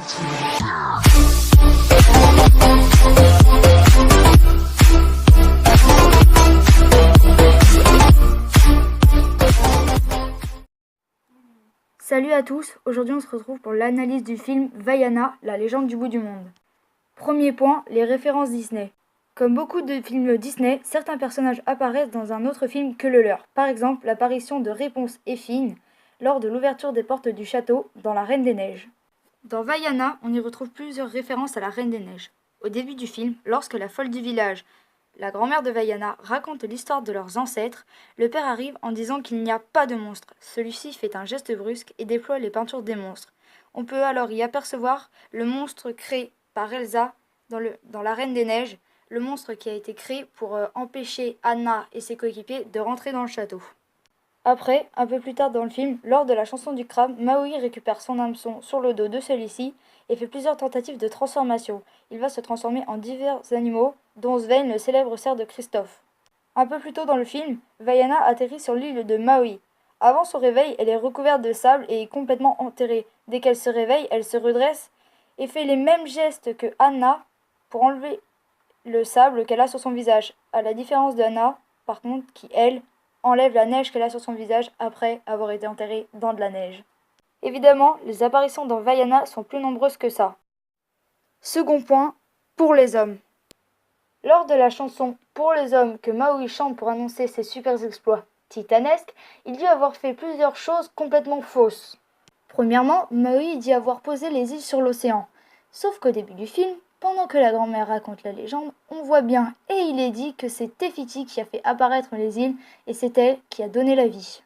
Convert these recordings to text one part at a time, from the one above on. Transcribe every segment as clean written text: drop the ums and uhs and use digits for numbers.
Salut à tous, aujourd'hui on se retrouve pour l'analyse du film Vaiana, la légende du bout du monde. Premier point, les références Disney. Comme beaucoup de films Disney, certains personnages apparaissent dans un autre film que le leur. Par exemple, l'apparition de Réponse et Fine lors de l'ouverture des portes du château dans La Reine des Neiges. Dans Vaiana, on y retrouve plusieurs références à La Reine des Neiges. Au début du film, lorsque la folle du village, la grand-mère de Vaiana, raconte l'histoire de leurs ancêtres, le père arrive en disant qu'il n'y a pas de monstre. Celui-ci fait un geste brusque et déploie les peintures des monstres. On peut alors y apercevoir le monstre créé par Elsa dans La Reine des Neiges, le monstre qui a été créé pour empêcher Anna et ses coéquipiers de rentrer dans le château. Après, un peu plus tard dans le film, lors de la chanson du crabe, Maui récupère son hameçon sur le dos de celui-ci et fait plusieurs tentatives de transformation. Il va se transformer en divers animaux, dont Sven, le célèbre cerf de Christophe. Un peu plus tôt dans le film, Vaiana atterrit sur l'île de Maui. Avant son réveil, elle est recouverte de sable et est complètement enterrée. Dès qu'elle se réveille, elle se redresse et fait les mêmes gestes que Anna pour enlever le sable qu'elle a sur son visage. À la différence d'Anna, par contre, qui, elle, enlève la neige qu'elle a sur son visage après avoir été enterrée dans de la neige. Évidemment, les apparitions dans Vaiana sont plus nombreuses que ça. Second point, pour les hommes. Lors de la chanson Pour les hommes que Maui chante pour annoncer ses super exploits titanesques, il dit avoir fait plusieurs choses complètement fausses. Premièrement, Maui dit avoir posé les îles sur l'océan. Sauf qu'au début du film, pendant que la grand-mère raconte la légende, on voit bien et il est dit que c'est Tefiti qui a fait apparaître les îles et c'est elle qui a donné la vie.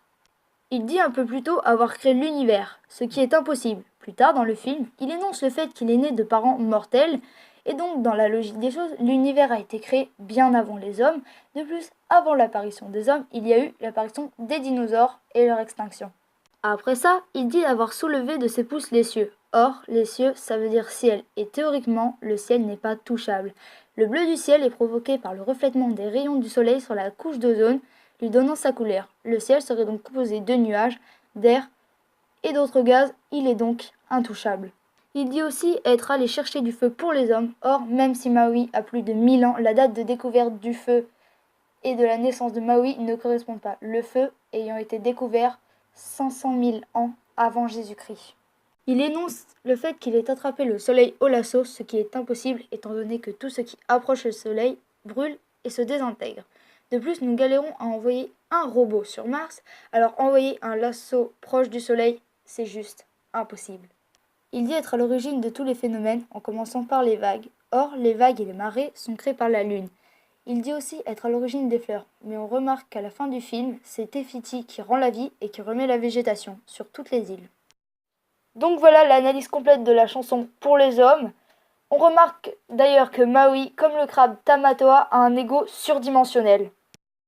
Il dit un peu plus tôt avoir créé l'univers, ce qui est impossible. Plus tard dans le film, il énonce le fait qu'il est né de parents mortels, et donc dans la logique des choses, l'univers a été créé bien avant les hommes. De plus, avant l'apparition des hommes, il y a eu l'apparition des dinosaures et leur extinction. Après ça, il dit avoir soulevé de ses pouces les cieux. Or, les cieux, ça veut dire ciel, et théoriquement, le ciel n'est pas touchable. Le bleu du ciel est provoqué par le reflètement des rayons du soleil sur la couche d'ozone, lui donnant sa couleur. Le ciel serait donc composé de nuages, d'air et d'autres gaz, il est donc intouchable. Il dit aussi être allé chercher du feu pour les hommes. Or, même si Maui a plus de 1000 ans, la date de découverte du feu et de la naissance de Maui ne correspond pas, le feu ayant été découvert 500 000 ans avant Jésus-Christ. Il énonce le fait qu'il ait attrapé le soleil au lasso, ce qui est impossible étant donné que tout ce qui approche le soleil brûle et se désintègre. De plus, nous galérons à envoyer un robot sur Mars, alors envoyer un lasso proche du soleil, c'est juste impossible. Il dit être à l'origine de tous les phénomènes, en commençant par les vagues. Or, les vagues et les marées sont créées par la Lune. Il dit aussi être à l'origine des fleurs, mais on remarque qu'à la fin du film, c'est Tefiti qui rend la vie et qui remet la végétation sur toutes les îles. Donc voilà l'analyse complète de la chanson Pour les hommes. On remarque d'ailleurs que Maui, comme le crabe Tamatoa, a un ego surdimensionnel.